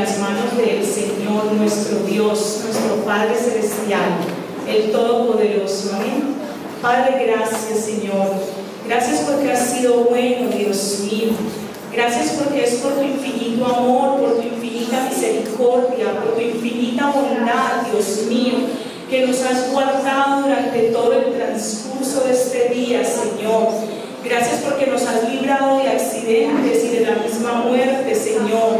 las manos del Señor, nuestro Dios, nuestro Padre Celestial, el Todopoderoso. Amén. Padre, gracias, Señor. Gracias porque has sido bueno, Dios mío. Gracias porque es por tu infinito amor, por tu infinita misericordia, por tu infinita bondad, Dios mío, que nos has guardado durante todo el transcurso de este día, Señor. Gracias porque nos has librado de accidentes y de la misma muerte, Señor.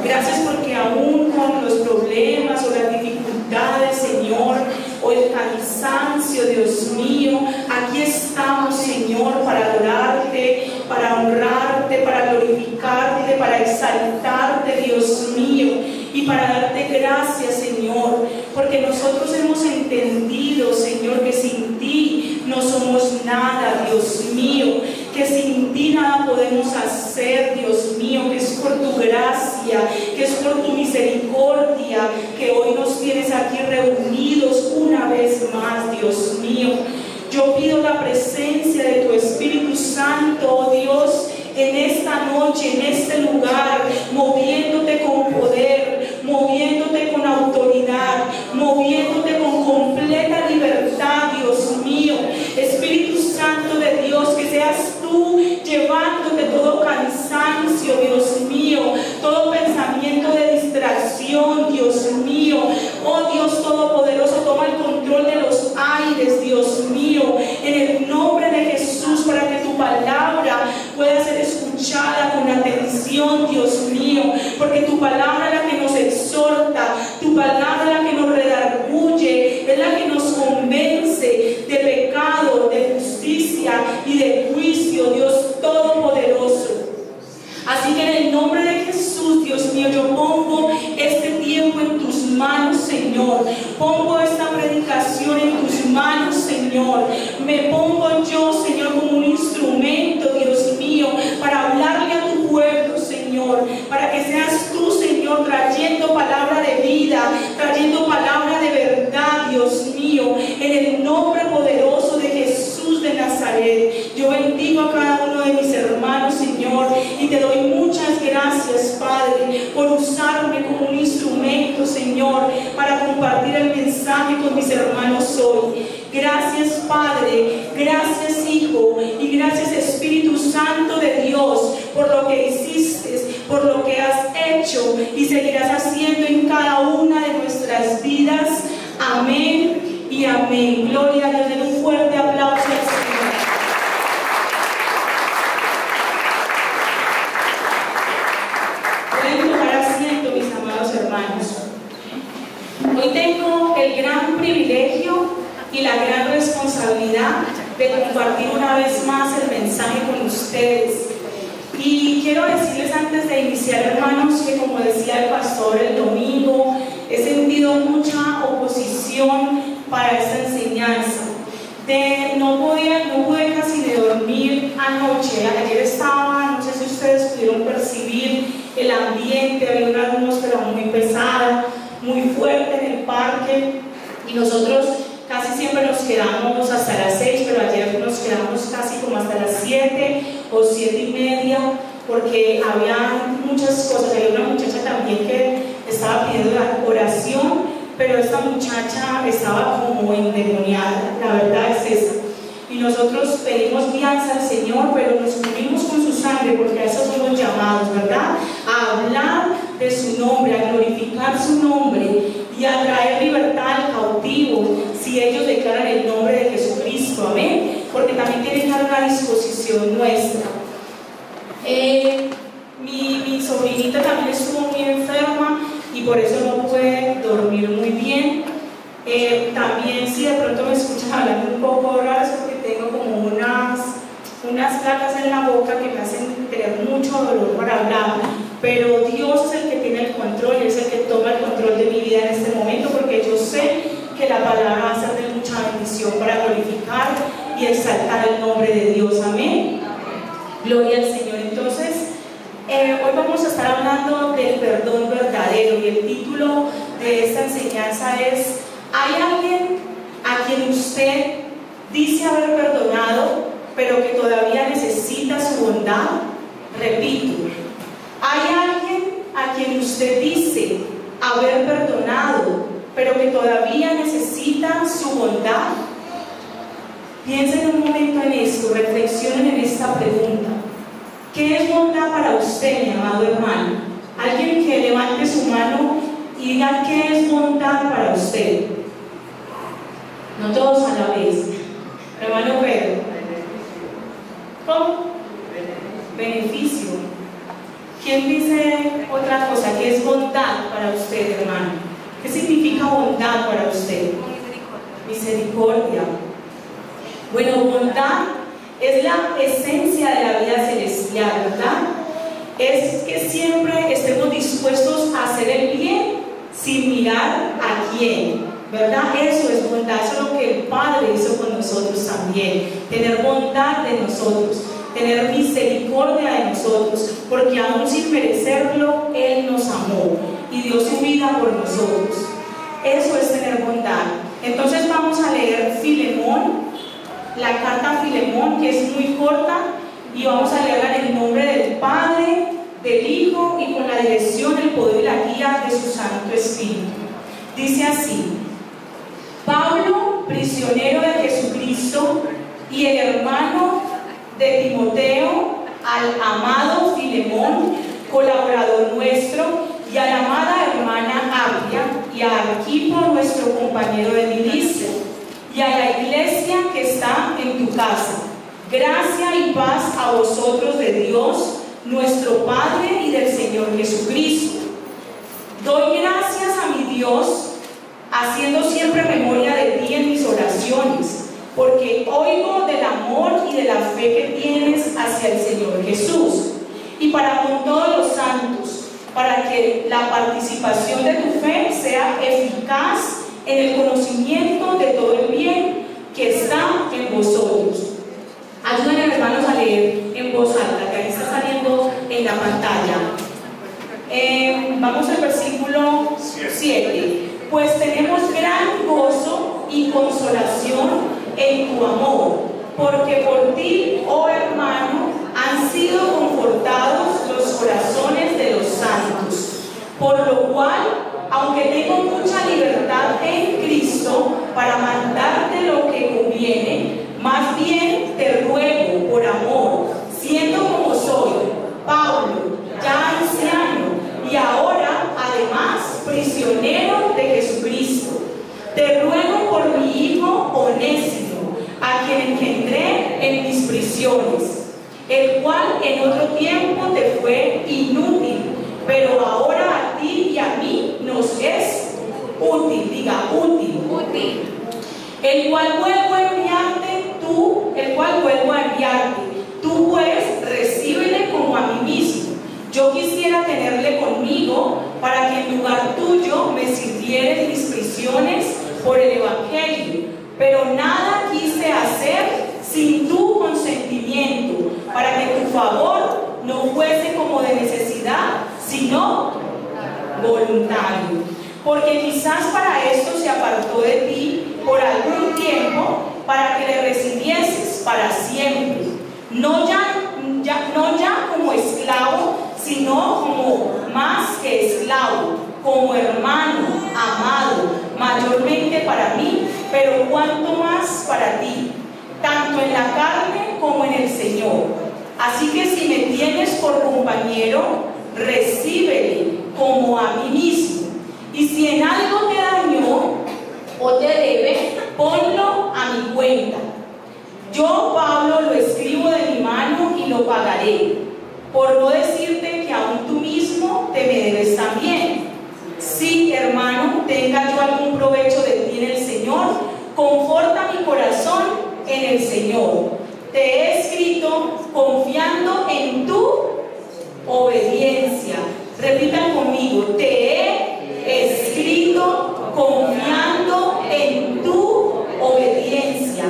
Gracias porque aún con los problemas o las dificultades, Señor, o el cansancio, Dios mío, aquí estamos, Señor, para adorarte, para honrarte, para glorificarte, para exaltarte, Dios mío, y para darte gracias, Señor, porque nosotros hemos entendido, Señor, que sin ti no somos nada, Dios mío, que sin ti nada podemos hacer, Dios mío, que es por tu gracia, que es por tu misericordia, que hoy nos tienes aquí reunidos una vez más, Dios mío. Yo pido la presencia de tu Espíritu Santo, oh Dios, en esta noche, en este lugar, moviéndote con poder, moviéndote con autoridad, moviéndote con completa libertad, Dios mío. Espíritu Santo de Dios, que seas tú llevándote todo cansancio, Dios mío, todo pensamiento de distracción, Dios mío. Oh Dios Todopoderoso, toma el control de los aires, Dios mío, en el nombre de Jesús, para que tu palabra pueda ser escuchada con atención, Dios mío, porque tu palabra es la que nos exhorta, tu palabra es la que nos redarguye, es la que nos convence de pecado, de justicia y de juicio, Dios Todopoderoso. Así que en el nombre de Jesús, Dios mío, yo pongo este tiempo en tus manos, Señor. Pongo esta predicación en tus manos, Señor. Me pongo yo, Señor, como un instrumento, Dios mío, para hablarle a tu pueblo, Señor, para que seas tú, Señor, trayendo palabra de vida, trayendo palabra de verdad, Dios mío, en el nombre poderoso de Jesús de Nazaret. Yo bendigo a cada uno de mis hermanos, Señor, y te doy muchas gracias, Padre, por usarme como un instrumento, Señor, para compartir el mensaje con mis hermanos hoy. Gracias, Padre, gracias, Hijo, y gracias, Espíritu Santo de Dios, por lo que hiciste, por lo que has hecho y seguirás haciendo en cada una de nuestras vidas. Amén y amén. Gloria a Dios. Den un fuerte aplauso al Señor. Pueden tomar asiento, mis amados hermanos. Hoy tengo el gran privilegio y la gran responsabilidad de compartir una vez más el mensaje con ustedes. Y quiero decirles antes de iniciar, hermanos, que como decía el pastor el domingo, he sentido mucha oposición para esta enseñanza. No pude casi de dormir anoche. Ayer estaba, no sé si ustedes pudieron percibir el ambiente, había una atmósfera muy pesada, muy fuerte en el parque, y nosotros casi siempre nos quedamos hasta las 6, pero ayer nos quedamos casi como hasta las 7 o 7:30, porque había muchas cosas. Había una muchacha también que estaba pidiendo la oración, pero esta muchacha estaba como endemoniada, la verdad es esa. Y nosotros pedimos guianza al Señor, pero nos cubrimos con su sangre, porque a eso somos llamados, ¿verdad? A hablar de su nombre, a glorificar su nombre y a traer libertad al cautivo, si ellos declaran el nombre de Jesucristo, amén, porque también tiene que dar una disposición nuestra. Mi sobrinita también estuvo muy enferma y por eso no pude dormir muy bien. También, si de pronto me escuchan hablando un poco raro, es porque tengo como unas placas en la boca que me hacen tener mucho dolor para hablar, pero Dios es el que tiene el control, es el que toma el control de mi vida en este momento, porque yo sé que la palabra va a ser de mucha bendición para glorificar y exaltar el nombre de Dios. Amén. Gloria al Señor. Entonces, hoy vamos a estar hablando del perdón verdadero, y el título de esta enseñanza es: ¿hay alguien a quien usted dice haber perdonado, pero que todavía necesita su bondad? Repito, ¿hay alguien a quien usted dice haber perdonado, pero que todavía necesitan su bondad? Piensen un momento en esto, reflexionen en esta pregunta. ¿Qué es bondad para usted, mi amado hermano? Alguien que levante su mano y diga qué es bondad para usted. No todos a la vez. Hermano Pedro. ¿Cómo? Beneficio. ¿Quién dice otra cosa? ¿Qué es bondad para usted, hermano? ¿Qué significa bondad para usted? Misericordia. Bueno, bondad es la esencia de la vida celestial, ¿verdad? Es que siempre estemos dispuestos a hacer el bien sin mirar a quién, ¿verdad? Eso es bondad, eso es lo que el Padre hizo con nosotros también, tener bondad de nosotros, tener misericordia de nosotros, porque aún sin merecerlo, Él nos amó y dio su vida por nosotros. Eso es tener bondad. Entonces vamos a leer Filemón, la carta a Filemón, que es muy corta, y vamos a leerla en el nombre del Padre, del Hijo y con la dirección, el poder y la guía de su Santo Espíritu. Dice así: Pablo, prisionero de Jesucristo, y el hermano de Timoteo, al amado Filemón, colaborador nuestro, y a la amada hermana Apia, y a Arquipo, nuestro compañero de milicia, y a la iglesia que está en tu casa. Gracia y paz a vosotros de Dios, nuestro Padre, y del Señor Jesucristo. Doy gracias a mi Dios, haciendo siempre memoria de ti en mis oraciones, porque oigo del amor y de la fe que tienes hacia el Señor Jesús, y para con todos los santos, para que la participación de tu fe sea eficaz en el conocimiento de todo el bien que está en vosotros. Ayúdenme, hermanos, a leer en voz alta, que ahí está saliendo en la pantalla. Vamos al versículo 7. Pues tenemos gran gozo y consolación en tu amor, porque por ti, oh hermano, han sido confortados los corazones de los santos. Por lo cual, aunque tengo mucha libertad en Cristo para mandarte lo que conviene, más bien te ruego por amor, siendo como soy, Pablo, ya anciano, y ahora además prisionero de Jesucristo, te ruego por mi hijo Onésimo, a quien engendré en mis prisiones, el cual en otro tiempo te fue inútil, pero ahora a ti y a mí nos es útil. Diga, útil. Útil. El cual vuelvo a enviarte tú pues recíbele como a mí mismo. Yo quisiera tenerle conmigo para que en lugar tuyo me sirviera en mis prisiones por el Evangelio, pero nada quise hacer sin tu consentimiento, para que tu favor no fuese como de necesidad, sino voluntario. Porque quizás para esto se apartó de ti por algún tiempo, para que le recibieses para siempre, no ya como esclavo, sino como más que esclavo, como hermano amado, mayormente para mí, pero cuanto más para ti, tanto en la carne como en el Señor. Así que si me tienes por compañero, recíbele como a mí mismo. Y si en algo te dañó o te debe, ponlo a mi cuenta. Yo, Pablo, lo escribo de mi mano y lo pagaré, por no decirte que aún tú mismo te me debes también. Si, hermano, tenga yo algún provecho de ti en el Señor, conforta mi corazón en el Señor. Te he escrito confiando en tu obediencia. Repitan conmigo: te he escrito confiando en tu obediencia,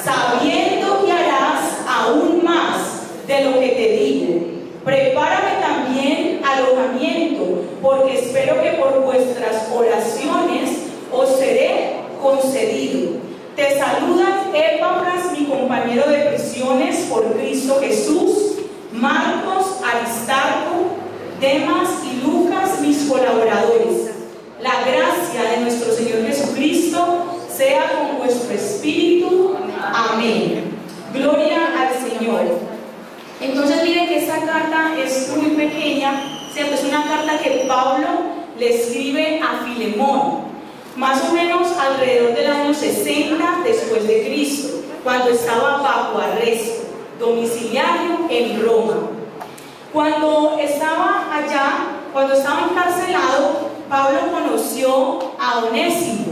sabiendo que harás aún más de lo que te digo. Prepárame también alojamiento, porque espero que por vuestras oraciones os seré concedido. Te saludan Epafras, mi compañero de prisiones por Cristo Jesús, Marcos, Aristarco, Demas y Lucas, mis colaboradores. Amén. Gloria al Señor. Entonces miren que esta carta es muy pequeña, ¿cierto? Es una carta que Pablo le escribe a Filemón, más o menos alrededor del año 60 después de Cristo, cuando estaba bajo arresto domiciliario en Roma. Cuando estaba allá, cuando estaba encarcelado, Pablo conoció a Onésimo.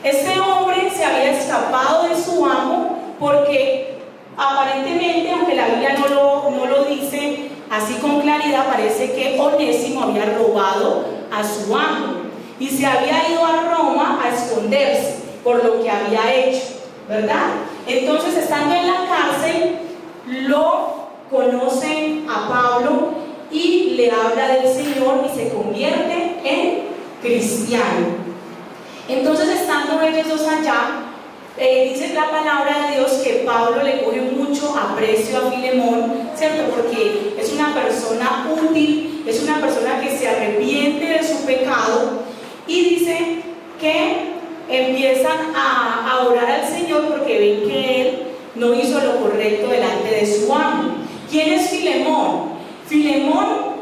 Este hombre se había escapado de su amo porque aparentemente, aunque la Biblia no lo dice así con claridad, parece que Onésimo había robado a su amo y se había ido a Roma a esconderse por lo que había hecho, ¿verdad? Entonces, estando en la cárcel, lo conocen a Pablo y le habla del Señor y se convierte en cristiano. Entonces, estando ellos dos allá, dice la palabra de Dios que Pablo le coge mucho aprecio a Filemón, ¿cierto? Porque es una persona útil, es una persona que se arrepiente de su pecado, y dice que empiezan a orar al Señor porque ven que él no hizo lo correcto delante de su amo. ¿Quién es Filemón? Filemón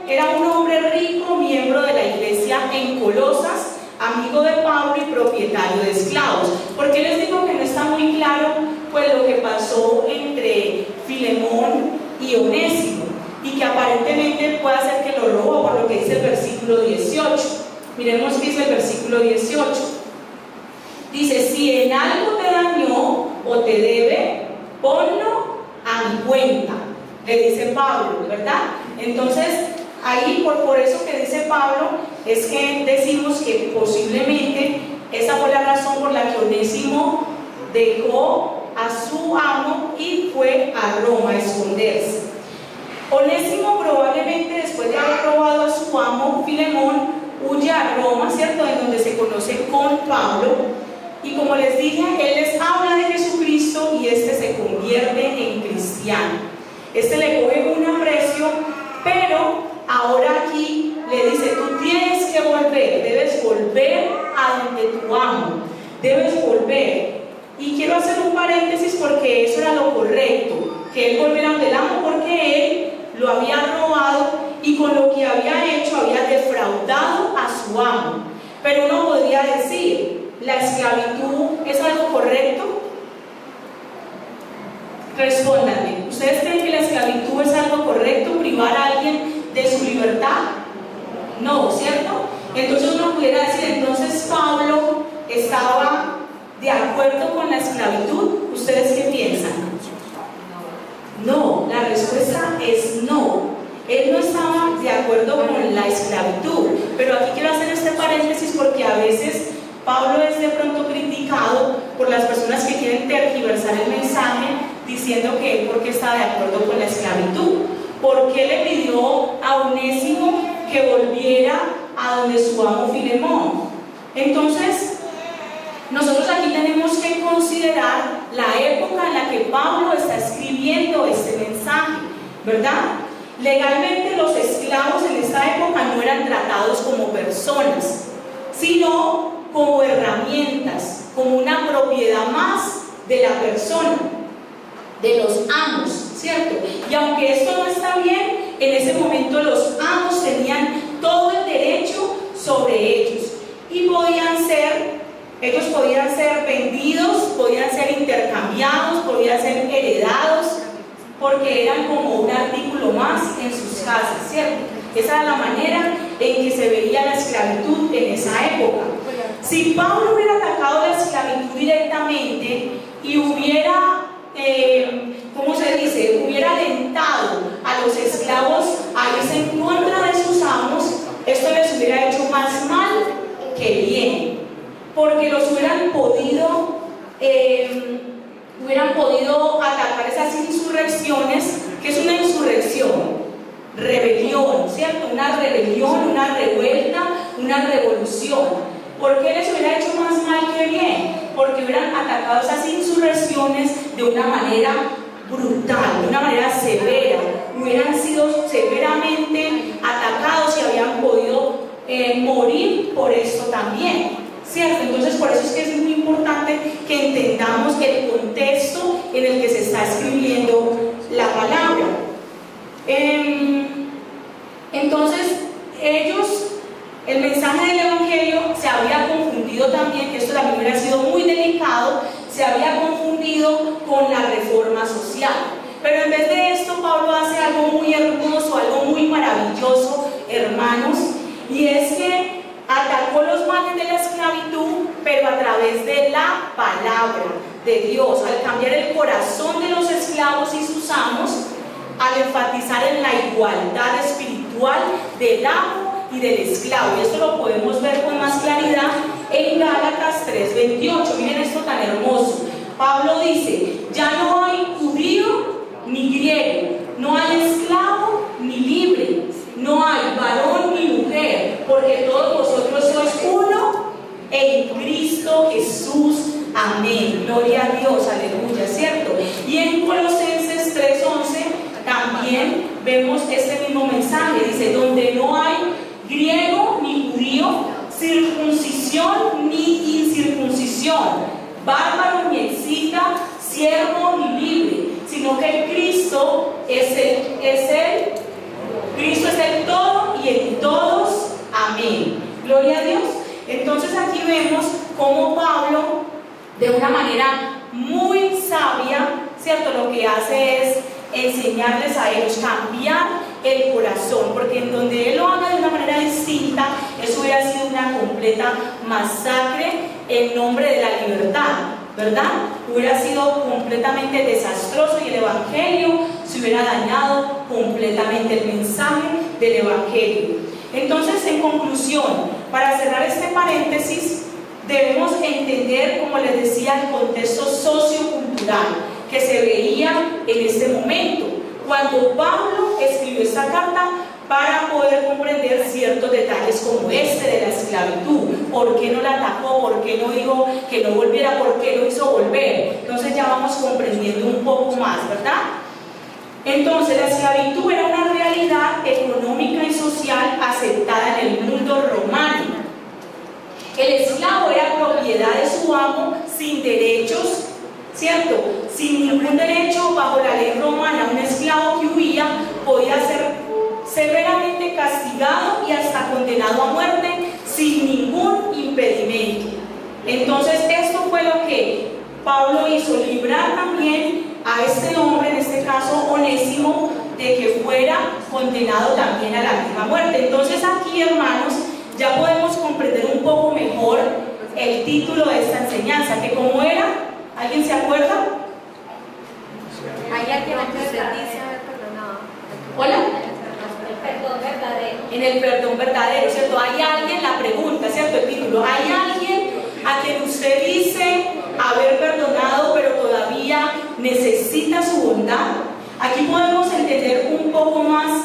era un hombre rico, miembro de la iglesia en Colosas, amigo de Pablo y propietario de esclavos. ¿Por qué les digo que no está muy claro pues lo que pasó entre Filemón y Onésimo? Y que aparentemente puede ser que lo robó, por lo que dice el versículo 18. Miremos qué dice el versículo 18. Dice: si en algo te dañó o te debe, ponlo a mi cuenta, le dice Pablo, ¿verdad? Entonces, ahí por eso que dice Pablo, es que decimos que posiblemente esa fue la razón por la que Onésimo dejó a su amo y fue a Roma a esconderse. Onésimo probablemente, después de haber robado a su amo Filemón, huye a Roma, ¿cierto? En donde se conoce con Pablo, y como les dije, él les habla de Jesucristo y este se convierte en cristiano. Este le coge un aprecio, pero ahora aquí le dice: tú tienes que volver, debes volver a donde tu amo, debes volver. Y quiero hacer un paréntesis porque eso era lo correcto, que él volviera donde el amo, porque él lo había robado y con lo que había hecho había defraudado a su amo. Pero uno podría decir: ¿la esclavitud es algo correcto? Respóndanme, ¿ustedes creen que la esclavitud es algo correcto? ¿Privar a alguien de su libertad? No, ¿cierto? Entonces uno pudiera decir: entonces Pablo estaba de acuerdo con la esclavitud. ¿Ustedes qué piensan? No, la respuesta es no. Él no estaba de acuerdo con la esclavitud. Pero aquí quiero hacer este paréntesis porque a veces Pablo es de pronto criticado por las personas que quieren tergiversar el mensaje diciendo que él porque estaba de acuerdo con la esclavitud. ¿Por qué le pidió a Onésimo que volviera a donde su amo Filemón? Entonces, nosotros aquí tenemos que considerar la época en la que Pablo está escribiendo este mensaje, ¿verdad? Legalmente los esclavos en esta época no eran tratados como personas, sino como herramientas, como una propiedad más de la persona, de los amos, ¿cierto? Y aunque esto no está bien, en ese momento los amos tenían todo el derecho sobre ellos y ellos podían ser vendidos, podían ser intercambiados, podían ser heredados, porque eran como un artículo más en sus casas, ¿cierto? Esa era la manera en que se veía la esclavitud en esa época. Si Pablo hubiera atacado la esclavitud directamente y hubiera, ¿cómo se dice? Hubiera alentado a los esclavos a irse en contra de sus amos, esto les hubiera hecho más mal que bien, porque los hubieran podido atacar esas insurrecciones. ¿Qué es una insurrección? Rebelión, ¿cierto? Una rebelión, una revuelta, una revolución. ¿Por qué les hubiera hecho más mal que bien? Porque hubieran atacado esas insurrecciones de una manera brutal, de una manera severa, hubieran sido severamente atacados y habían podido morir por esto también, ¿cierto? Entonces por eso es que es muy importante que entendamos el contexto escribiendo la palabra. Entonces, el mensaje del Evangelio se había confundido también, que esto también hubiera sido muy delicado, se había confundido con la reforma social. Pero en vez de esto, Pablo hace algo muy hermoso, algo muy maravilloso, hermanos, y es que atacó los males de la esclavitud, pero a través de la palabra de Dios, al cambiar el corazón de los esclavos y sus amos, al enfatizar en la igualdad espiritual del amo y del esclavo. Y esto lo podemos ver con más claridad en Gálatas 3:28. Miren esto tan hermoso. Pablo dice: ya no hay judío ni griego, no hay esclavo ni libre, no hay varón ni mujer, porque todos vosotros sois uno en Cristo Jesús. Amén. Gloria a Dios, aleluya, ¿cierto? Y en Colosenses 3:11 también vemos este mismo mensaje. Dice: donde no hay griego ni judío, circuncisión ni incircuncisión, bárbaro ni escita, siervo ni libre, sino que Cristo es el todo y en todos. Amén. Gloria a Dios. Entonces aquí vemos cómo Pablo, de una manera muy sabia, ¿cierto?, lo que hace es enseñarles a ellos, cambiar el corazón, porque en donde él lo haga de una manera distinta, eso hubiera sido una completa masacre en nombre de la libertad, ¿verdad? Hubiera sido completamente desastroso y el Evangelio se hubiera dañado completamente, el mensaje del Evangelio. Entonces, en conclusión, para cerrar este paréntesis, debemos entender, como les decía, el contexto sociocultural que se veía en este momento, cuando Pablo escribió esta carta, para poder comprender ciertos detalles como este de la esclavitud. ¿Por qué no la atacó? ¿Por qué no dijo que no volviera? ¿Por qué lo hizo volver? Entonces ya vamos comprendiendo un poco más, ¿verdad? Entonces la esclavitud era una realidad económica y social aceptada en el mundo romano. El esclavo era propiedad de su amo sin derechos, ¿cierto? Sin ningún derecho bajo la ley romana. Un esclavo que huía podía ser severamente castigado y hasta condenado a muerte sin ningún impedimento. Entonces esto fue lo que Pablo hizo, librar también a este hombre, en este caso Onésimo, de que fuera condenado también a la misma muerte. Entonces aquí, hermanos, ya podemos comprender un poco mejor el título de esta enseñanza, que como era, ¿alguien se acuerda? Hay alguien que usted dice haber perdonado. Hola. Perdón verdadero. En el perdón verdadero, ¿cierto? Hay alguien, la pregunta, ¿cierto? El título: ¿hay alguien a quien usted dice haber perdonado pero todavía necesita su bondad? Aquí podemos entender un poco más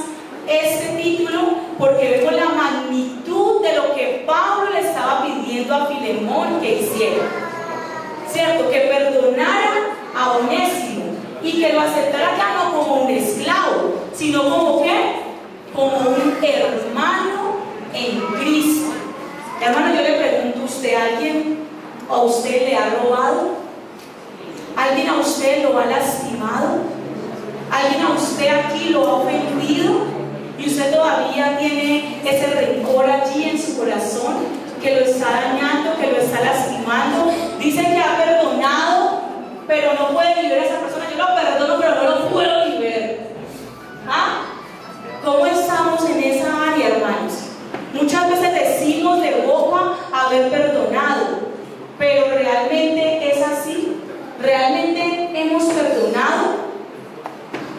este título porque vemos la magnitud de lo que Pablo le estaba pidiendo a Filemón que hiciera, ¿cierto? Que perdonara a Onésimo y que lo aceptara ya no como un esclavo, sino como ¿qué? Como un hermano en Cristo. Hermano, yo le pregunto a usted: ¿alguien a usted le ha robado? ¿Alguien a usted lo ha lastimado? ¿Alguien a usted aquí lo ha ofendido? ¿Y usted todavía tiene ese rencor allí en su corazón que lo está dañando, que lo está lastimando? Dice que ha perdonado, pero no puede liberar a esa persona. Yo lo perdono, pero no lo puedo liberar. ¿Ah? ¿Cómo estamos en esa área, hermanos? Muchas veces decimos de boca haber perdonado, pero ¿realmente es así? ¿Realmente hemos perdonado?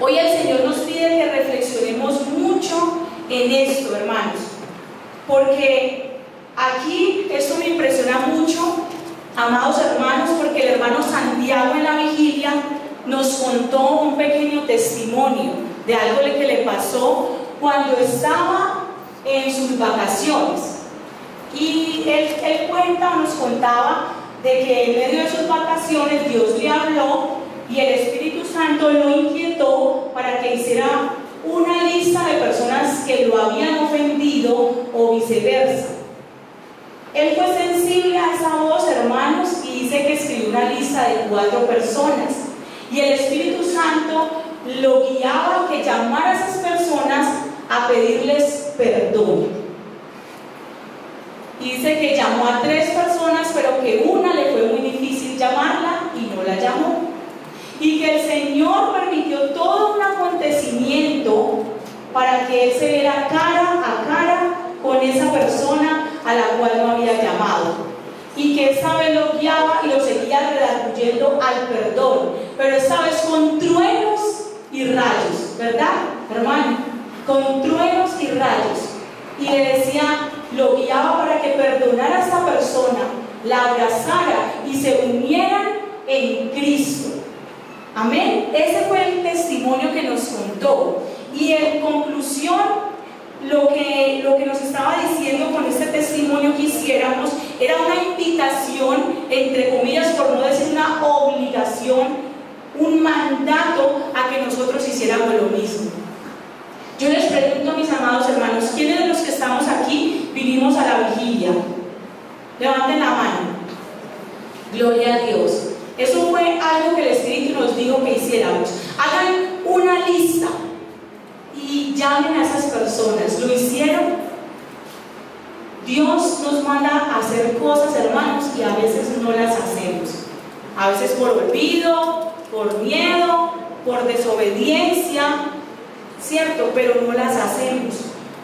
Hoy el Señor nos pide que reflexionemos mucho en esto, hermanos, porque aquí esto me impresiona mucho, amados hermanos, porque el hermano Santiago en la vigilia nos contó un pequeño testimonio de algo que le pasó cuando estaba en sus vacaciones. Y él nos contaba de que en medio de sus vacaciones Dios le habló y el Espíritu Santo lo inquietó para que hiciera una lista de personas que lo habían ofendido o viceversa. Él fue sensible a esa voz, hermanos, y dice que escribió una lista de 4 personas. Y el Espíritu Santo lo guiaba a que llamara a esas personas a pedirles perdón. Y dice que llamó a 3 personas, pero que una le fue muy difícil llamarla y no la llamó. Y que el Señor permitió todo un acontecimiento para que él se viera cara a cara con esa persona a la cual no había llamado. Y que esta vez lo guiaba y lo seguía redarguyendo al perdón, pero esta vez con truenos y rayos, ¿verdad, hermano? Con truenos y rayos. Y le decía, lo guiaba para que perdonara a esta persona, la abrazara y se unieran en Cristo. Amén. Ese fue el testimonio que nos contó. Y en conclusión, lo que nos estaba diciendo con este testimonio que hiciéramos era una invitación, entre comillas, por no decir una obligación, un mandato a que nosotros hiciéramos lo mismo. Yo les pregunto, mis amados hermanos, ¿quiénes de los que estamos aquí vinimos a la vigilia? Levanten la mano. Gloria a Dios. Eso fue algo que el Espíritu nos dijo que hiciéramos. Hagan una lista y llamen a esas personas. ¿Lo hicieron? Dios nos manda a hacer cosas, hermanos, y a veces no las hacemos. A veces por olvido, por miedo, por desobediencia, ¿cierto? Pero no las hacemos.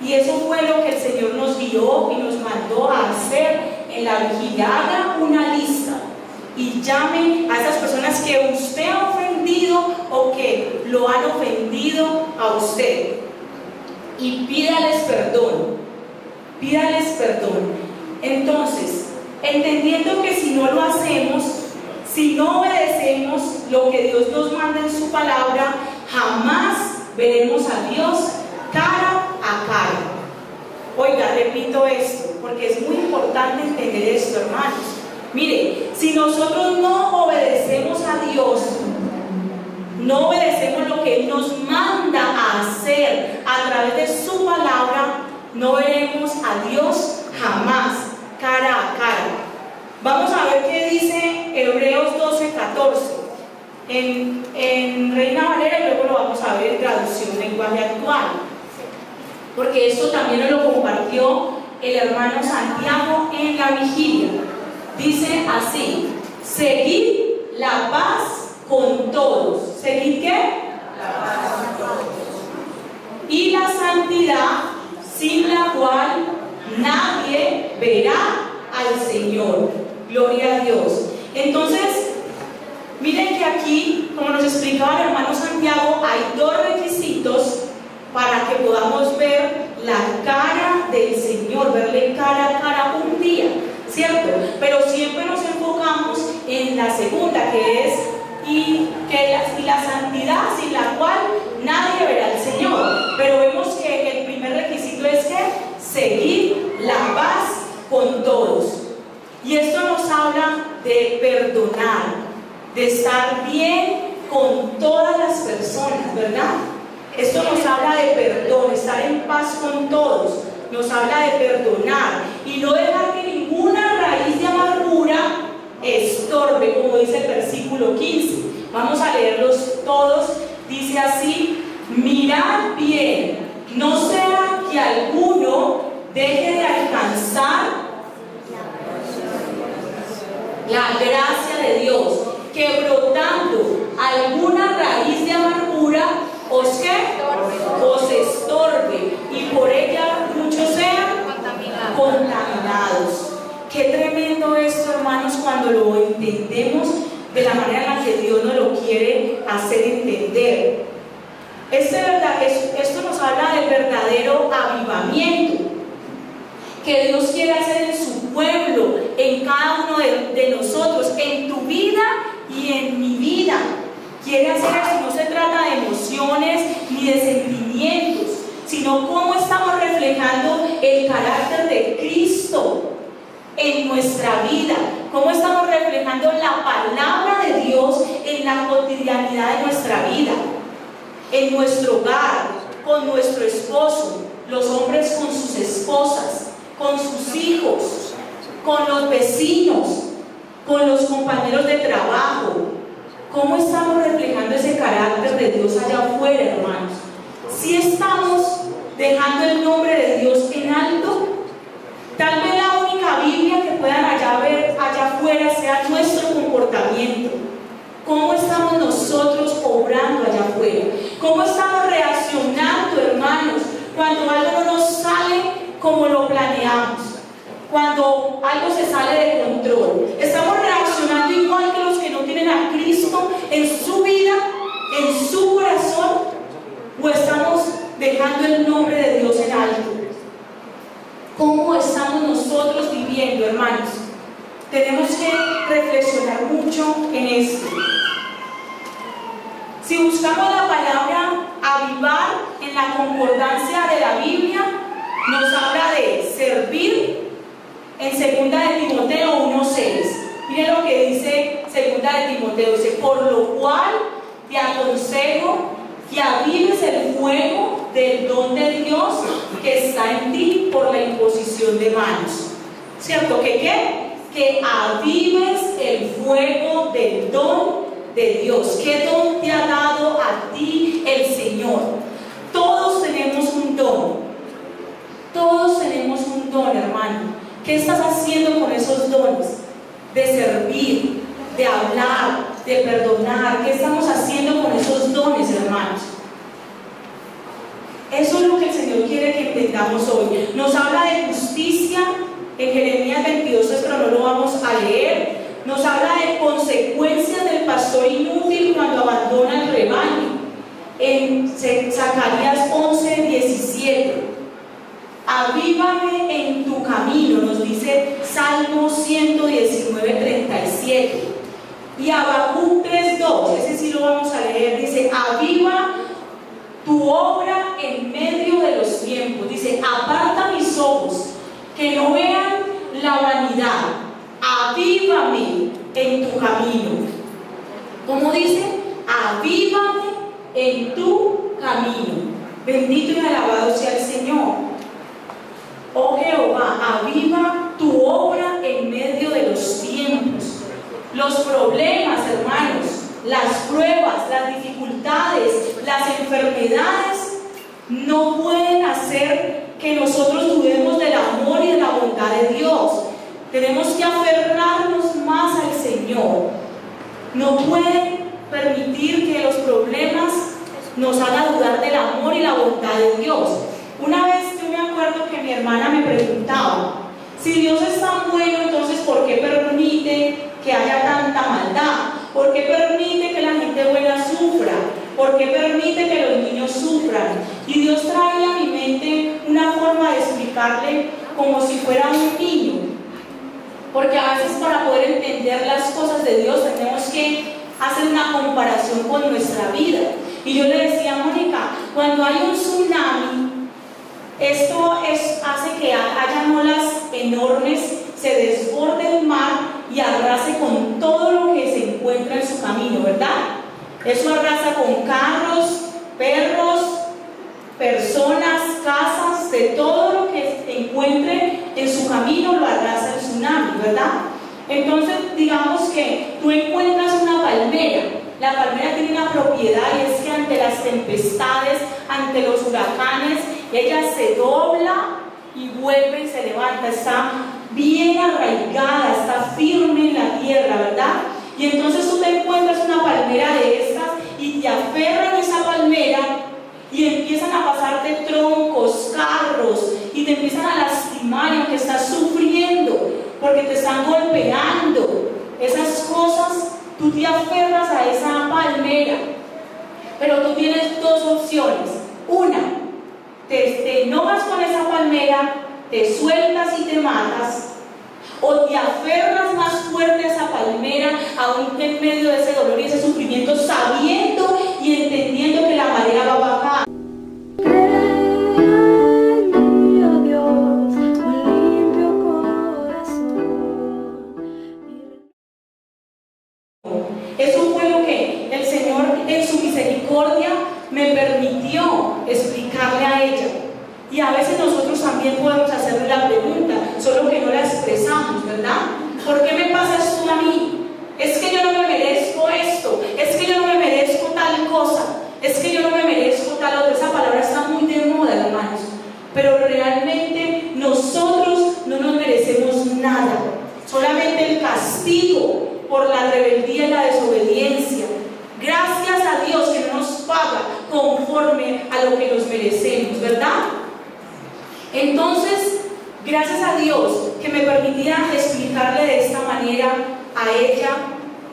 Y eso fue lo que el Señor nos guió y nos mandó a hacer en la vigilia. Haga una lista y llame a esas personas que usted ha ofendido o que lo han ofendido a usted y pídales perdón. Pídales perdón. Entonces, entendiendo que si no lo hacemos, si no obedecemos lo que Dios nos manda en su palabra, jamás veremos a Dios cara a cara. Oiga, repito esto porque es muy importante entender esto, hermanos. Mire, si nosotros no obedecemos a Dios, no obedecemos lo que Él nos manda a hacer a través de su palabra, no veremos a Dios jamás cara a cara. Vamos a ver qué dice Hebreos 12:14 en Reina Valera, y luego lo vamos a ver en traducción lenguaje actual, porque esto también nos lo compartió el hermano Santiago en la vigilia. Dice así: seguid la paz con todos. ¿Seguid qué? La paz con todos. Y la santidad, sin la cual nadie verá al Señor. Gloria a Dios. Entonces, miren que aquí, como nos explicaba el hermano Santiago, hay 2 requisitos para que podamos ver la cara del Señor, verle cara a cara un día, ¿cierto? Pero siempre nos enfocamos en la segunda, que es y la santidad, sin la cual nadie verá al Señor. Pero vemos que el primer requisito es que seguir la paz con todos. Y esto nos habla de perdonar, de estar bien con todas las personas, ¿verdad? Esto nos habla de perdón, estar en paz con todos. Nos habla de perdonar y no dejar que ninguna raíz de amargura estorbe, como dice el versículo 15. Vamos a leerlos todos. Dice así: mirad bien, no sea que alguno deje de alcanzar la gracia de Dios, que brotando alguna raíz de amargura os estorbe y por ella muchos sean contaminados. Qué tremendo esto, hermanos, cuando lo entendemos de la manera en la que Dios nos lo quiere hacer entender. Esto nos habla del verdadero avivamiento que Dios quiere hacer en su pueblo, en cada uno de nosotros, en tu vida y en mi vida. Quiere hacer eso. No se trata de emociones ni de sentimientos, sino cómo estamos reflejando el carácter de Cristo en nuestra vida, cómo estamos reflejando la palabra de Dios en la cotidianidad de nuestra vida, en nuestro hogar, con nuestro esposo, los hombres con sus esposas, con sus hijos, con los vecinos, con los compañeros de trabajo, ¿Cómo estamos reflejando ese carácter de Dios allá afuera, hermanos? ¿Si estamos dejando el nombre de Dios en alto? Tal vez la única Biblia que puedan ver allá afuera sea nuestro comportamiento. ¿Cómo estamos nosotros obrando allá afuera? ¿Cómo estamos reaccionando, hermanos, cuando algo no nos sale como lo planeamos? Cuando algo se sale de control. ¿Estamos reaccionando igual que los que no tienen a Cristo en su vida, en su corazón? ¿O estamos dejando el nombre de Dios en alto? ¿Cómo estamos nosotros viviendo, hermanos? Tenemos que reflexionar mucho en esto. Si buscamos la palabra avivar en la concordancia de la Biblia, nos habla de servir en 2 de Timoteo 1:6. Miren lo que dice 2 de Timoteo, dice: por lo cual te aconsejo que avives el fuego del don de Dios que está en ti por la imposición de manos. ¿Cierto? ¿Que qué? Que avives el fuego del don de Dios. ¿Qué don te ha dado a ti el Señor? Todos tenemos un don. Todos tenemos un don, hermano. ¿Qué estás haciendo con esos dones? De servir, de hablar, de perdonar. ¿Qué estamos haciendo con esos dones, hermanos? Eso es lo que el Señor quiere que entendamos hoy. Nos habla de justicia en Jeremías 22, pero no lo vamos a leer. Nos habla de consecuencias del pastor inútil cuando abandona el rebaño. En Zacarías 11:17. Avívame en tu camino, nos dice Salmo 119:37. Y Habacuc 3:2, ese sí lo vamos a leer, dice: aviva tu obra en medio de los tiempos. Dice: aparta mis ojos, que no vean la vanidad. Avívame en tu camino. ¿Cómo dice? Avívame en tu camino. Bendito y alabado sea el Señor. Oh Jehová, aviva tu obra en medio de los tiempos. Los problemas, hermanos, las pruebas, las dificultades, las enfermedades no pueden hacer que nosotros dudemos del amor y de la bondad de Dios. Tenemos que aferrarnos más al Señor. No pueden permitir que los problemas nos hagan dudar del amor y la bondad de Dios. Una vez yo me acuerdo que mi hermana me preguntaba: si Dios es tan bueno, entonces ¿por qué permite que haya tanta maldad? ¿Por qué permite que la gente buena sufra? ¿Por qué permite que los niños sufran? Y Dios traía a mi mente una forma de explicarle como si fuera un niño. Porque a veces, para poder entender las cosas de Dios, tenemos que hacer una comparación con nuestra vida. Y yo le decía a Mónica: cuando hay un tsunami, esto hace que haya olas enormes, se desborde el mar y arrase con todo lo que se encuentra en su camino, ¿verdad? Eso arrasa con carros, perros, personas, casas, de todo lo que se encuentre en su camino lo arrasa el tsunami, ¿verdad? Entonces, digamos que tú encuentras una palmera. La palmera tiene una propiedad, y es que ante las tempestades, ante los huracanes, ella se dobla y vuelve y se levanta. Está bien arraigada, está firme en la tierra, ¿verdad? Y entonces tú te encuentras una palmera de estas y te aferran a esa palmera y empiezan a pasarte troncos, carros, y te empiezan a lastimar, y aunque estás sufriendo porque te están golpeando, esas cosas, tú te aferras a esa palmera. Pero tú tienes dos opciones. Una, te enojas con esa palmera, te sueltas y te matas, o te aferras más fuerte a esa palmera, aún en medio de ese dolor y ese sufrimiento, sabiendo y entendiendo que la marea va a bajar. Eso fue lo que el Señor en su misericordia me permitió explicarle a ella. Y a veces nosotros también podemos hacerle la pregunta, solo que no la expresamos, ¿verdad? ¿Por qué me pasa esto a mí? es que yo no me merezco esto, es que yo no me merezco tal cosa, es que yo no me merezco tal otra. Esa palabra está muy de moda, hermanos, pero realmente nosotros no nos merecemos nada, solamente el castigo por la rebeldía y la desobediencia. Gracias a Dios que no nos paga conforme a lo que nos merecemos, ¿verdad? Entonces, gracias a Dios que me permitía explicarle de esta manera a ella,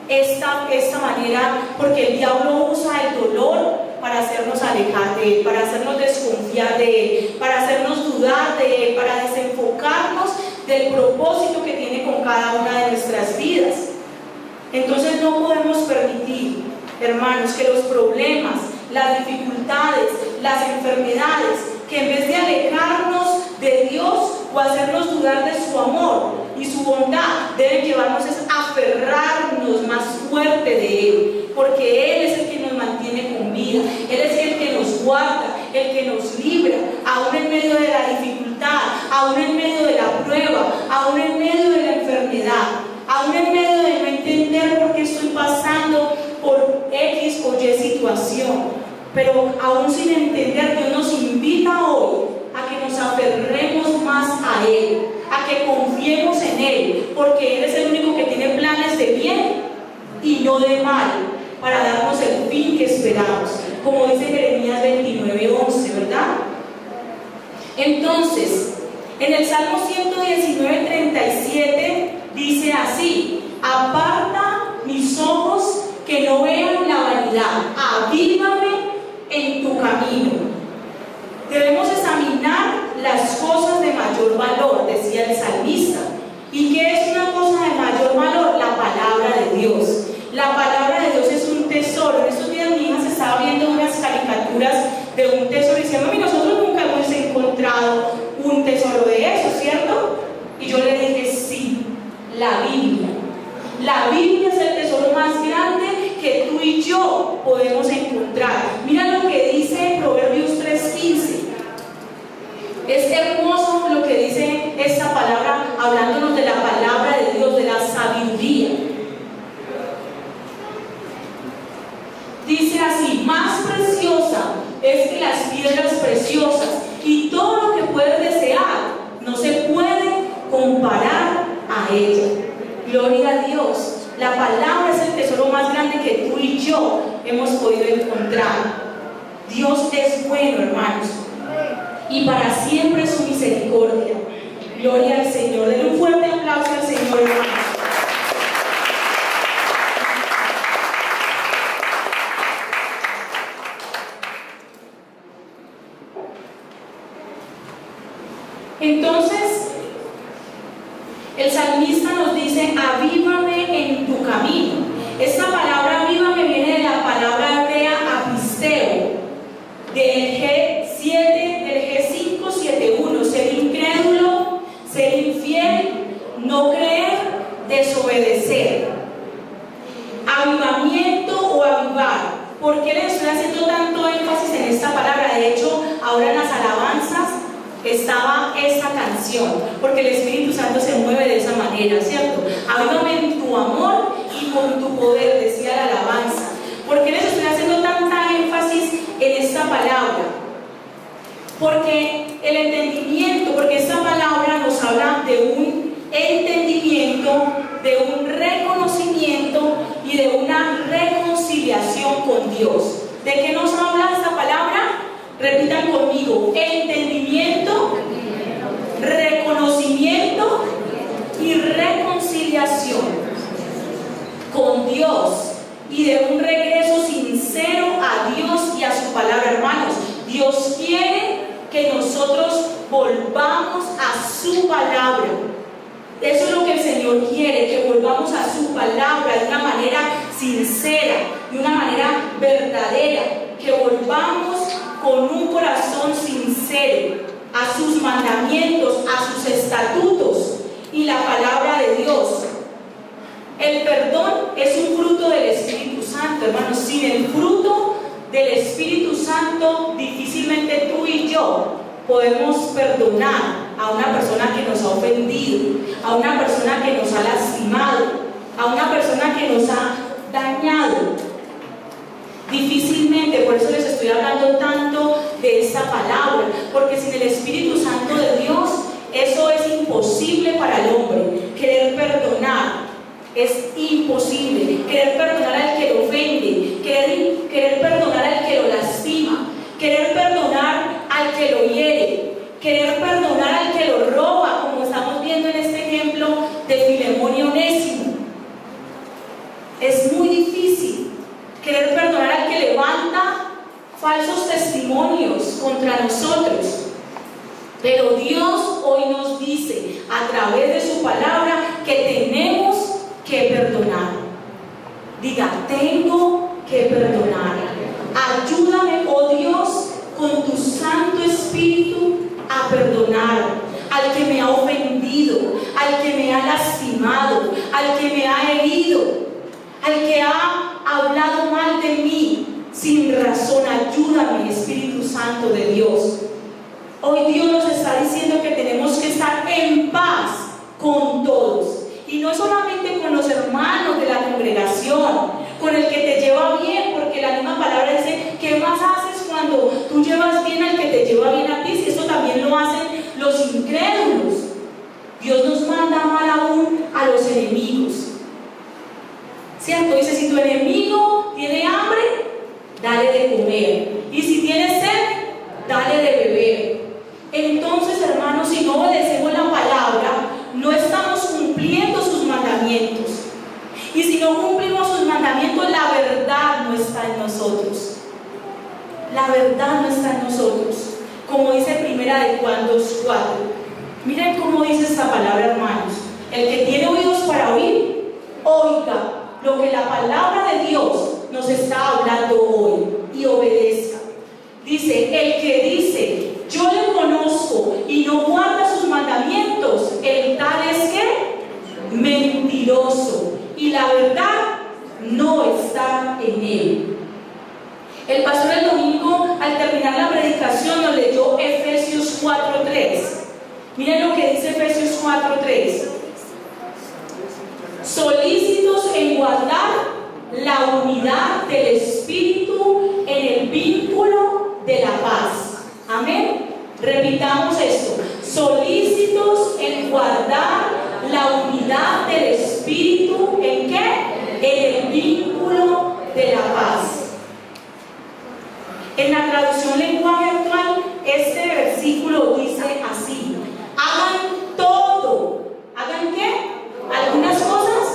esta manera, porque el diablo usa el dolor para hacernos alejar de Él, para hacernos desconfiar de Él, para hacernos dudar de Él, para desenfocarnos del propósito que tiene con cada una de nuestras vidas. Entonces no podemos permitir, hermanos, que los problemas, las dificultades, las enfermedades, que en vez de alejarnos de Dios o hacernos dudar de su amor y su bondad, deben llevarnos a aferrarnos más fuerte de Él, porque Él es el que nos mantiene con vida, Él es el que nos guarda, el que nos libra, aún en medio de la dificultad, aún en medio de la prueba, aún en medio de la enfermedad, aún en medio de no entender por qué estoy pasando por X o Y situación. Pero aún sin entender, Dios nos invita hoy a que nos aferremos más a Él, a que confiemos en Él, porque Él es el único que tiene planes de bien y no de mal, para darnos el fin que esperamos, como dice Jeremías 29:11, ¿verdad? Entonces, en el Salmo 119:37 dice así: aparta mis ojos que no vean la vanidad, avívame en tu camino. Debemos examinar las cosas de mayor valor, decía el salmista. ¿Y qué es una cosa de mayor valor? La palabra de Dios. La palabra de Dios es un tesoro. En estos días mi hija se estaba viendo unas caricaturas de un tesoro y decía: mami, nosotros nunca hemos encontrado un tesoro de eso, ¿cierto? Y yo le dije: sí, la Biblia. La Biblia es el tesoro más grande que tú y yo podemos encontrar. Mira lo que dice Proverbios 3:15. Es hermoso lo que dice esta palabra, hablándonos de la palabra de Dios, de la sabiduría. Dice así: más preciosa es que las piedras preciosas, y todo lo que puedes desear no se puede comparar a ella. Gloria a Dios. La palabra es el tesoro más grande que tú y yo hemos podido encontrar. Dios es bueno, hermanos, y para siempre es su misericordia. Gloria al Señor. Denle un fuerte aplauso al Señor, hermanos. Entonces, el salmista nos dice: avívame en tu camino. Esta palabra avívame viene de la palabra hebrea apisteo, del G571, ser incrédulo, ser infiel, no creer, desobedecer. Avivamiento o avivar. ¿Por qué les estoy haciendo tanto énfasis en esta palabra? De hecho, ahora en las alabanzas estaba esta canción, porque el Espíritu Santo se mueve de esa manera, ¿cierto? Avívame en tu amor y con tu poder, decía la alabanza. ¿Por qué les estoy haciendo tanta énfasis en esta palabra? Porque el entendimiento, porque esta palabra nos habla de un entendimiento, de un reconocimiento y de una reconciliación con Dios. ¿De qué nos habla esta palabra? Repitan conmigo: entendimiento, reconocimiento y reconciliación con Dios, y de un regreso sincero a Dios y a su palabra, hermanos. Dios quiere que nosotros volvamos a su palabra. Eso es lo que el Señor quiere, que volvamos a su palabra de una manera sincera, de una manera verdadera, que volvamos con un corazón sincero a sus mandamientos, a sus estatutos y la palabra de Dios. El perdón es un fruto del Espíritu Santo, hermanos. Sin el fruto del Espíritu Santo, difícilmente tú y yo podemos perdonar a una persona que nos ha ofendido, a una persona que nos ha lastimado, a una persona que nos ha dañado. Difícilmente, por eso les estoy hablando tanto de esta palabra, porque sin el Espíritu Santo de Dios, eso es imposible para el hombre. Querer perdonar es imposible. Querer perdonar al que lo ofende, querer perdonar al que lo lastima, querer perdonar al que lo hiere, querer perdonar al que lo roba, como estamos viendo en este ejemplo de Filemón y Onésimo. Es muy difícil querer perdonar al que levanta falsos testimonios contra nosotros. Pero Dios hoy nos dice a través de su palabra que tenemos que perdonar. Diga, tengo que perdonar. Ayúdame, oh Dios, con tu Santo Espíritu a perdonar al que me ha ofendido, al que me ha lastimado, al que me ha herido, al que ha hablado mal de mí sin razón. Ayúdame, Espíritu Santo de Dios. Hoy Dios nos está diciendo que tenemos que estar en paz con todos, y no solamente con los hermanos de la congregación, con el que te lleva bien, porque la misma palabra dice: ¿qué más haces cuando tú llevas bien al que te lleva bien a ti? Si eso también lo hacen los incrédulos. Dios nos manda amar aún a los enemigos, ¿cierto? Dice: si tu enemigo tiene hambre, dale de comer, y si tiene sed, dale de beber. Entonces, hermanos, si no obedecemos la palabra, no estamos cumpliendo sus mandamientos. Y si no cumplimos sus mandamientos, la verdad no está en nosotros. La verdad no está en nosotros. Como dice Primera de Juan 2:4. Miren cómo dice esta palabra, hermanos. El que tiene oídos para oír, oiga lo que la palabra de Dios nos está hablando hoy y obedezca. Dice: el que dice, yo le conozco, y no guarda sus mandamientos, el tal es que mentiroso, y la verdad no está en él. El pastor el domingo, al terminar la predicación, nos leyó Efesios 4:3. Miren lo que dice Efesios 4:3. Solícitos en guardar la unidad del Espíritu en el vínculo de la paz. Amén. Repitamos esto: solícitos en guardar la unidad del Espíritu. ¿En qué? En el vínculo de la paz. En la traducción lenguaje actual, este versículo dice así: hagan todo. ¿Hagan qué? ¿Algunas cosas?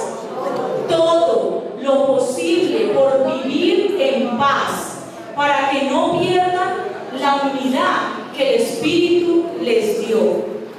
Todo lo posible por vivir en paz, para que no pierdan la unidad que el Espíritu les dio.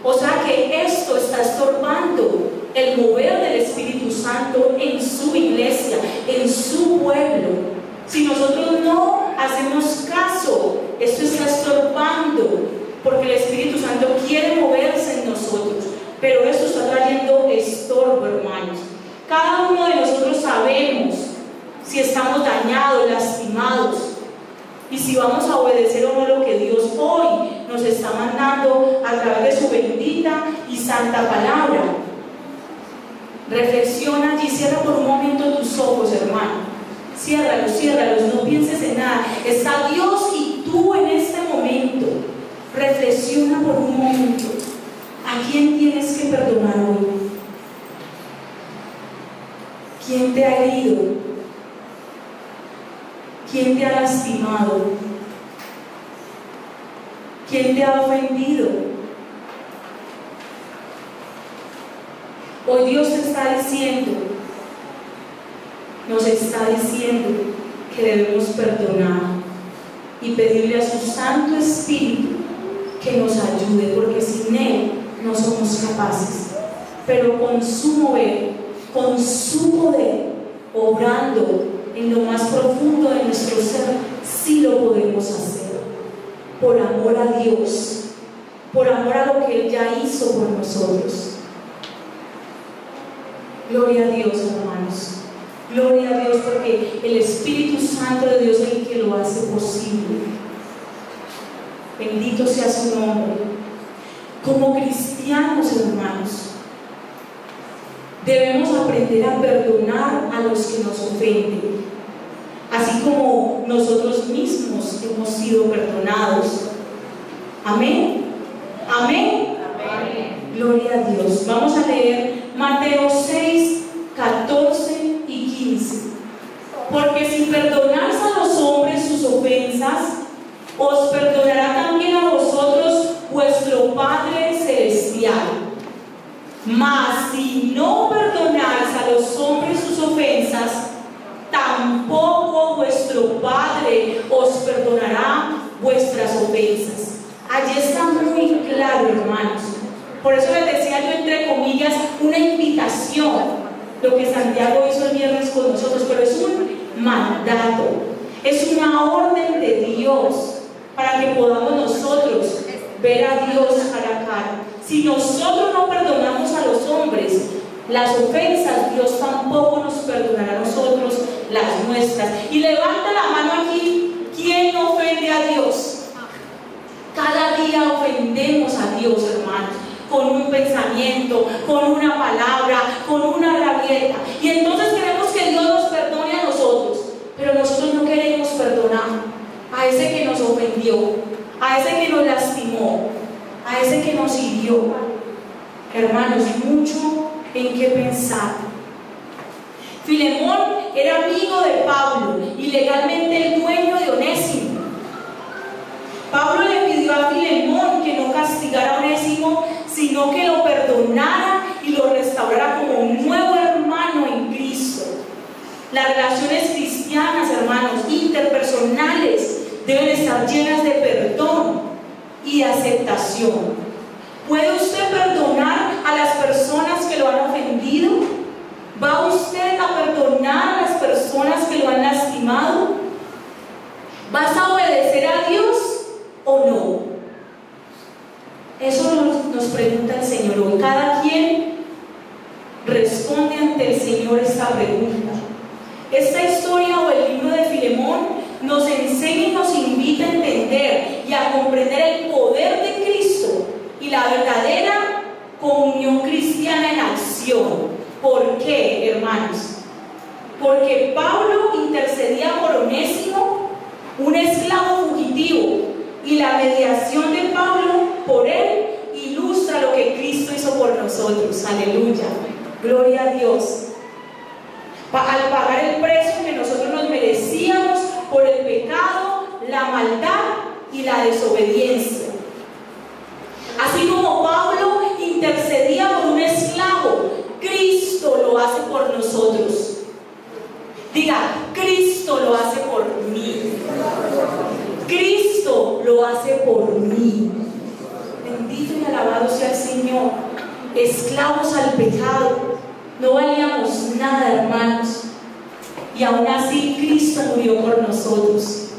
O sea que esto está estorbando el mover del Espíritu Santo en su iglesia, en su pueblo. Si nosotros no hacemos caso, esto está estorbando, porque el Espíritu Santo quiere moverse en nosotros, pero esto está trayendo estorbo, hermanos. Cada uno de nosotros sabemos si estamos dañados, lastimados, y si vamos a obedecer o no lo que Dios hoy nos está mandando a través de su bendita y santa palabra. Reflexiona allí, cierra por un momento tus ojos, hermano. Ciérralos, ciérralos, no pienses en nada. Está Dios y tú en este momento. Reflexiona por un momento. ¿A quién tienes que perdonar hoy? ¿Quién te ha herido? ¿Quién te ha lastimado? ¿Quién te ha ofendido? Hoy Dios te está diciendo, nos está diciendo que debemos perdonar y pedirle a su Santo Espíritu que nos ayude, porque sin Él no somos capaces, pero con su mover, con su poder, obrando en lo más profundo de nuestro ser, sí lo podemos hacer, por amor a Dios, por amor a lo que Él ya hizo por nosotros. Gloria a Dios, hermanos. Gloria a Dios, porque el Espíritu Santo de Dios es el que lo hace posible. Bendito sea su nombre. Como cristianos, hermanos, Debemos aprender a perdonar a los que nos ofenden, así como nosotros mismos hemos sido perdonados. Amén. Amén. Amén. Gloria a Dios. Vamos a leer Mateo 6, 14 y 15. Porque si perdonáis a los hombres sus ofensas, os perdonará también a vosotros vuestro Padre Celestial. Mas si no perdonáis a los hombres sus ofensas, tampoco vuestro Padre os perdonará vuestras ofensas. Allí está muy claro, hermanos. Por eso les decía yo, entre comillas, una invitación, lo que Santiago hizo el viernes con nosotros, pero es un mandato, es una orden de Dios para que podamos nosotros ver a Dios cara a cara. Si nosotros no perdonamos a los hombres las ofensas, Dios tampoco nos perdonará a nosotros las nuestras. Y levanta la mano aquí, ¿quién ofende a Dios? Cada día ofendemos a Dios, hermanos, con un pensamiento, con una palabra, con una rabieta. Y entonces queremos que Dios nos perdone a nosotros, pero nosotros no queremos perdonar a ese que nos ofendió, a ese que nos lastimó, a ese que nos hirió. Hermanos, mucho en qué pensar. Filemón era amigo de Pablo y legalmente el dueño de Onésimo. Pablo le pidió a Filemón que no castigara a Onésimo, sino que lo perdonara y lo restaurara como un nuevo hermano en Cristo. Las relaciones cristianas, hermanos, interpersonales, deben estar llenas de perdón y de aceptación. ¿Puede usted perdonar a las personas que lo han ofendido? ¿Va usted a perdonar a las personas que lo han lastimado? ¿Vas a obedecer a Dios o no? Eso nos pregunta el Señor hoy. Cada quien responde ante el Señor esta pregunta. Esta historia o el libro de Filemón nos enseña y nos invita a entender y a comprender el poder de Cristo y la verdadera comunión cristiana en acción. ¿Por qué, hermanos? Porque Pablo intercedía por Onésimo, un esclavo fugitivo, y la mediación de Pablo por él ilustra lo que Cristo hizo por nosotros. Aleluya, gloria a Dios. Al pagar el precio que nosotros nos merecíamos por el pecado, la maldad y la desobediencia. Así como Pablo intercedía por un esclavo, Cristo lo hace por nosotros. Diga, Cristo lo hace por mí. Cristo lo hace por mí. Bendito y alabado sea el Señor. Esclavos al pecado, no valíamos nada, hermanos, y aún así Cristo murió por nosotros.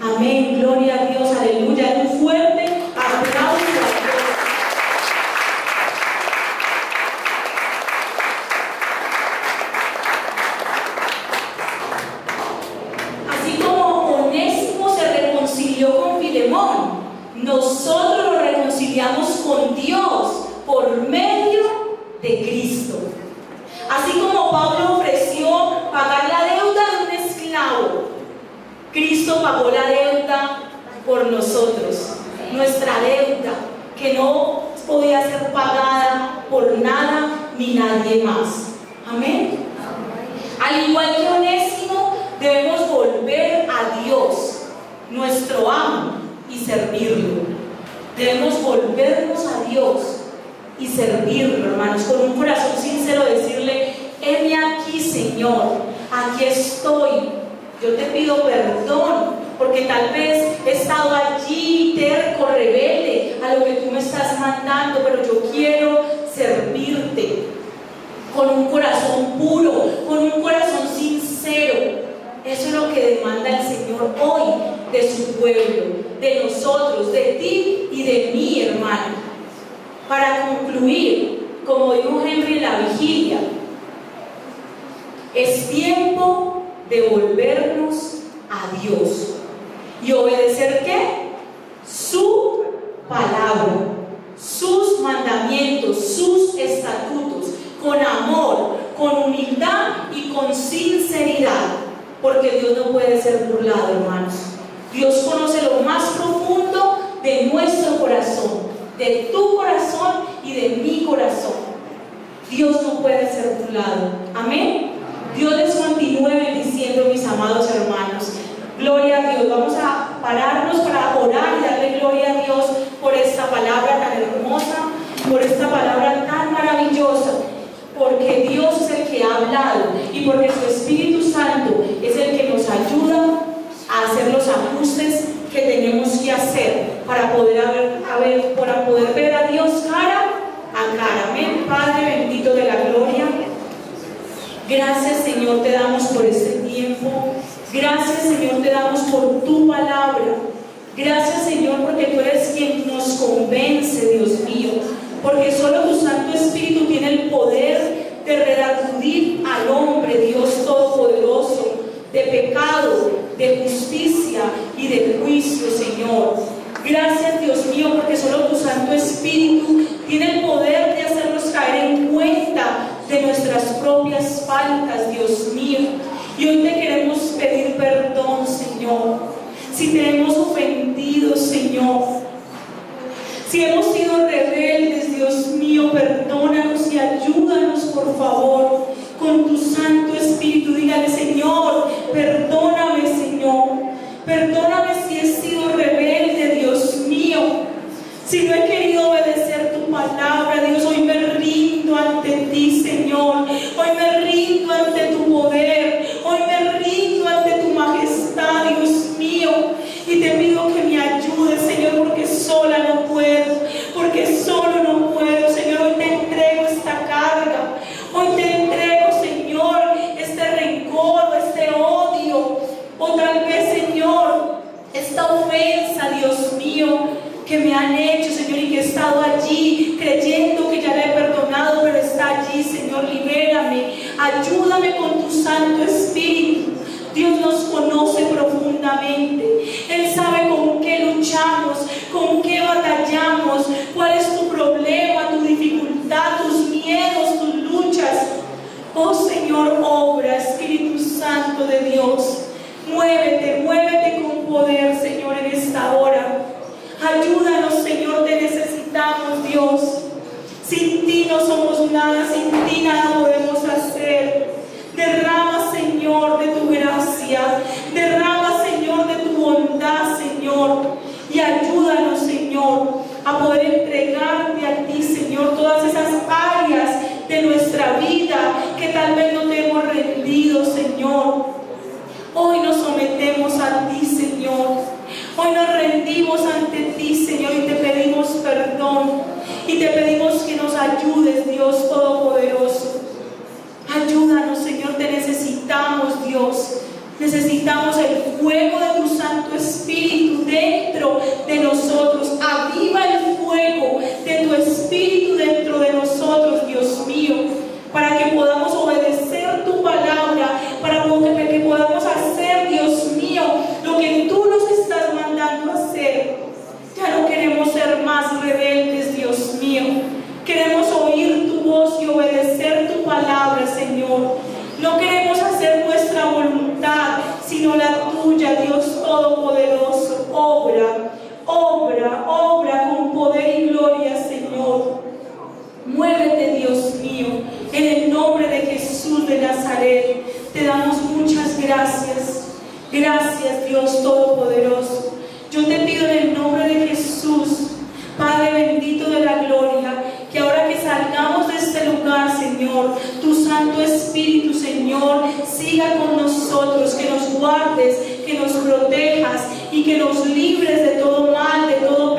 Amén, gloria a Dios, aleluya. Un fuerte aplauso a Dios. Así como Onésimo se reconcilió con Filemón, nosotros nos reconciliamos con Dios por medio de Cristo. Así como Pablo ofreció pagar la deuda de un esclavo, Cristo pagó la deuda por nosotros. Nuestra deuda, que no podía ser pagada por nada ni nadie más. Amén. Al igual que Onésimo, debemos volver a Dios, nuestro amo, y servirlo. Debemos volvernos a Dios y servirlo, hermanos, con un corazón sincero, decirle: heme aquí, Señor, aquí estoy. Yo te pido perdón porque tal vez he estado allí terco, rebelde a lo que tú me estás mandando, pero yo quiero servirte con un corazón puro, con un corazón sincero. Eso es lo que demanda el Señor hoy de su pueblo, de nosotros, de ti y de mí, hermano. Para concluir, como dijo Henry en la vigilia, es tiempo de volvernos a Dios y obedecer ¿qué? Su palabra, sus mandamientos, sus estatutos, con amor, con humildad y con sinceridad, porque Dios no puede ser burlado, hermanos. Dios conoce lo más profundo de nuestro corazón, de tu corazón y de mi corazón. Dios no puede ser burlado. Amén. Dios les continúe bendiciendo, mis amados hermanos. Gloria a Dios. Vamos a pararnos para orar y darle gloria a Dios por esta palabra tan hermosa, por esta palabra tan maravillosa, porque Dios es el que ha hablado y porque su Espíritu Santo es el que nos ayuda a hacer los ajustes que tenemos que hacer para poder ver a Dios cara a cara. Amén. Padre bendito de la gloria, gracias, Señor, te damos por este tiempo. Gracias, Señor, te damos por tu palabra. Gracias, Señor, porque tú eres quien nos convence, Dios mío, porque solo tu Santo Espíritu tiene el poder de redarguir al hombre, Dios Todopoderoso, de pecado, de justicia y de juicio, Señor. Gracias, Dios mío, porque solo tu Santo Espíritu tiene el poder de hacernos caer en cuenta de nuestras propias faltas, Dios mío. Y hoy te queremos pedir perdón, Señor, si te hemos ofendido, Señor, si hemos sido rebeldes, Dios mío, perdónanos y ayúdanos, por favor, con tu Santo Espíritu. Dígale: Señor, perdóname, Señor, perdóname si he sido rebelde, Dios mío, si no he querido obedecer tu palabra. Dios, hoy me rindo ante ti, Señor, hoy me rindo ante tu poder, hoy me rindo ante tu majestad, Dios mío, y te pido que me ayudes, Señor, porque sola no puedo, porque solo no puedo, Señor. Hoy te entrego esta carga, hoy te entrego, Señor, este rencor, este odio, o tal vez, Señor, esta ofensa, Dios mío, que me han hecho, Señor, y que he estado allí creyendo que ya le he perdonado, pero está allí, Señor. Libérame, ayúdame con tu Santo Espíritu. Dios nos conoce profundamente, Él sabe con qué luchamos, con qué batallamos, cuál es tu problema, tu dificultad, tus miedos, tus luchas. Oh Señor, obra, Espíritu Santo de Dios, muévete, muévete con poder, Señor, en esta hora. Ayúdanos, Señor, te necesitamos, Dios. Sin ti no somos nada, sin ti nada podemos hacer. Derrama, Señor, de tu gracia, derrama, Señor, de tu bondad, Señor, y ayúdanos, Señor, a poder entregarte a ti, Señor, todas esas áreas de nuestra vida que tal vez no te hemos rendido, Señor. Hoy nos sometemos a ti, Señor. Hoy nos rendimos ante ti, Señor, y te pedimos perdón. Y te pedimos que nos ayudes, Dios Todopoderoso. Ayúdanos, Señor, te necesitamos, Dios. Necesitamos el fuego de tu Santo Espíritu dentro de nosotros. Aviva el fuego de tu Espíritu dentro de nosotros, Dios mío, para que podamos obedecer tu palabra, para que podamos hacer, Dios mío, lo que tú nos estás mandando a hacer. Ya no queremos ser más rebeldes, Dios mío. Queremos oír tu voz y obedecer tu palabra, Señor. No queremos hacer nuestra voluntad, sino la tuya, Dios Todopoderoso. Obra, obra, obra con poder y gloria, Señor. Muévete, Dios mío, en el nombre de Jesús de Nazaret. Te damos muchas gracias. Gracias, Dios Todopoderoso. Yo te pido en el nombre de Jesús, Padre bendito de la gloria, que ahora que salgamos de este lugar, Señor, tu Santo Espíritu, Señor, siga con nosotros, que nos guardes, que nos protejas y que nos libres de todo mal, de todo